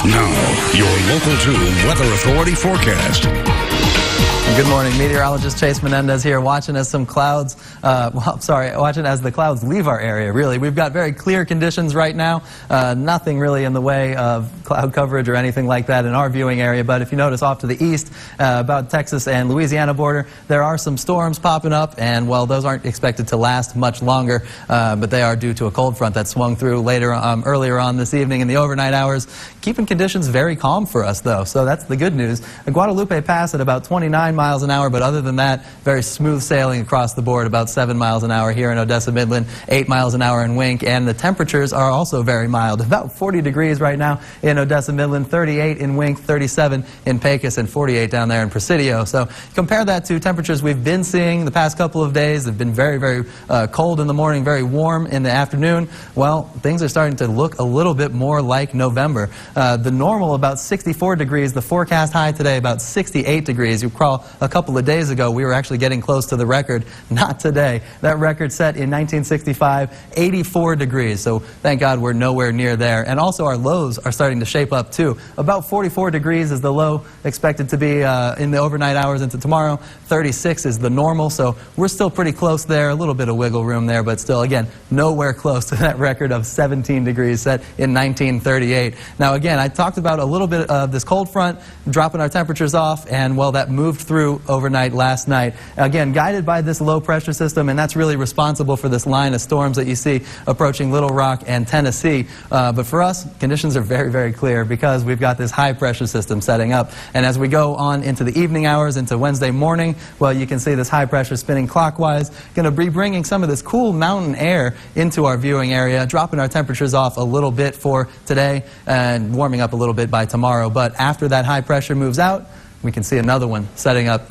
Now, your Local 2 Weather Authority forecast. Good morning. Meteorologist Chase Menendez here, watching as some clouds, watching as the clouds leave our area, really. We've got very clear conditions right now. Nothing really in the way of cloud coverage or anything like that in our viewing area. But if you notice off to the east, about Texas and Louisiana border, there are some storms popping up. And, well, those aren't expected to last much longer, but they are due to a cold front that swung through earlier on this evening in the overnight hours, keeping conditions very calm for us, though. So that's the good news. The Guadalupe Pass at about 29 miles an hour, but other than that, very smooth sailing across the board, about 7 miles an hour here in Odessa Midland, 8 miles an hour in Wink, and the temperatures are also very mild. About 40 degrees right now in Odessa Midland, 38 in Wink, 37 in Pecos, and 48 down there in Presidio. So compare that to temperatures we've been seeing the past couple of days. They've been very, very cold in the morning, very warm in the afternoon. Well, things are starting to look a little bit more like November. The normal about 64 degrees, the forecast high today about 68 degrees. You recall a couple of days ago we were actually getting close to the record. Not today. That record set in 1965, 84 degrees. So thank God we're nowhere near there. And also our lows are starting to shape up too. About 44 degrees is the low expected to be in the overnight hours into tomorrow. 36 is the normal. So we're still pretty close there. A little bit of wiggle room there, but still, again, nowhere close to that record of 17 degrees set in 1938. Now, again, I talked about a little bit of this cold front dropping our temperatures off, and, well, that moved through overnight last night. Again, guided by this low pressure system, and that's really responsible for this line of storms that you see approaching Little Rock and Tennessee. But for us, conditions are very, very clear because we've got this high pressure system setting up. And as we go on into the evening hours, into Wednesday morning, well, you can see this high pressure spinning clockwise, going to be bringing some of this cool mountain air into our viewing area, dropping our temperatures off a little bit for today and warming up a little bit by tomorrow. But after that high pressure moves out, we can see another one setting up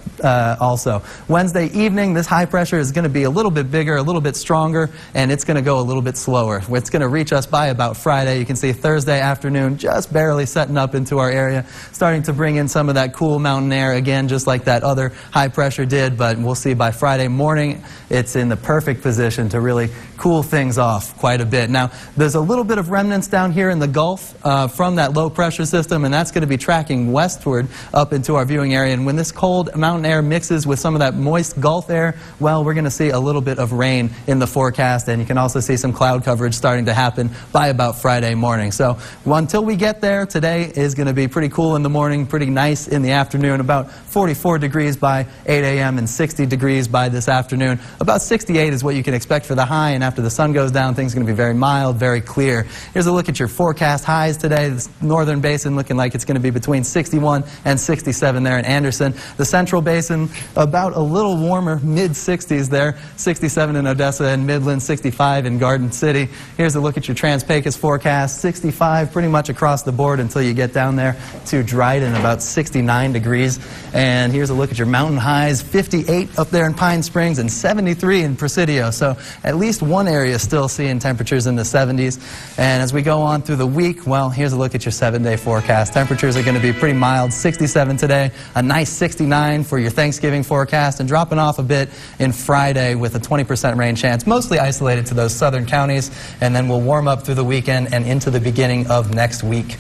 also. Wednesday evening, this high pressure is going to be a little bit bigger, a little bit stronger, and it's going to go a little bit slower. It's going to reach us by about Friday. You can see Thursday afternoon just barely setting up into our area, starting to bring in some of that cool mountain air again, just like that other high pressure did. But we'll see by Friday morning, it's in the perfect position to really cool things off quite a bit. Now, there's a little bit of remnants down here in the Gulf from that low pressure system, and that's going to be tracking westward up into our viewing area. And when this cold mountain air mixes with some of that moist Gulf air, well, we're going to see a little bit of rain in the forecast, and you can also see some cloud coverage starting to happen by about Friday morning. So until we get there, today is going to be pretty cool in the morning, pretty nice in the afternoon, about 44 degrees by 8 a.m. and 60 degrees by this afternoon. About 68 is what you can expect for the high, and after the sun goes down, things are going to be very mild, very clear. Here's a look at your forecast highs today. This northern basin looking like it's going to be between 61 and 67 there in Anderson. The central basin about a little warmer, mid-60s there, 67 in Odessa and Midland, 65 in Garden City. Here's a look at your Trans-Pecos forecast, 65 pretty much across the board until you get down there to Dryden, about 69 degrees. And here's a look at your mountain highs, 58 up there in Pine Springs and 73 in Presidio. So at least one area still seeing temperatures in the 70s. And as we go on through the week, well, here's a look at your 7-day forecast. Temperatures are going to be pretty mild, 67 today, a nice 69 for your Thanksgiving forecast, and dropping off a bit in Friday with a 20% rain chance, mostly isolated to those southern counties, and then we'll warm up through the weekend and into the beginning of next week.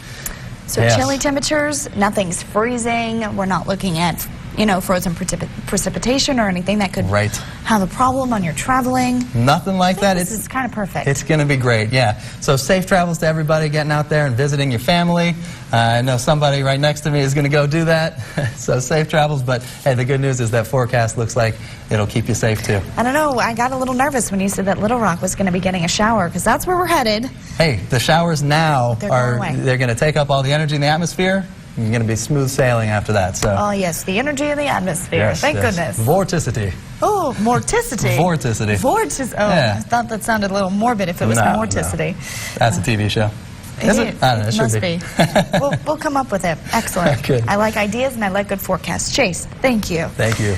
So yes. Chilly temperatures, nothing's freezing. We're not looking at, you know, frozen precipitation or anything that could have a problem on your traveling. Nothing like that. It's kind of perfect. It's going to be great, yeah. So safe travels to everybody getting out there and visiting your family. I know somebody right next to me is going to go do that. So safe travels, but hey, the good news is that forecast looks like it'll keep you safe too. I don't know, I got a little nervous when you said that Little Rock was going to be getting a shower, because that's where we're headed. Hey, the showers now they're going to take up all the energy in the atmosphere. You're going to be smooth sailing after that. So. Oh, yes, the energy in the atmosphere. Yes, Thank goodness. Vorticity. Oh, morticity. Vorticity. Oh, yeah. I thought that sounded a little morbid if it was morticity. No. That's a TV show. Is it? I don't know. It must should be. We'll come up with it. Excellent. Good. I like ideas and I like good forecasts. Chase, thank you. Thank you.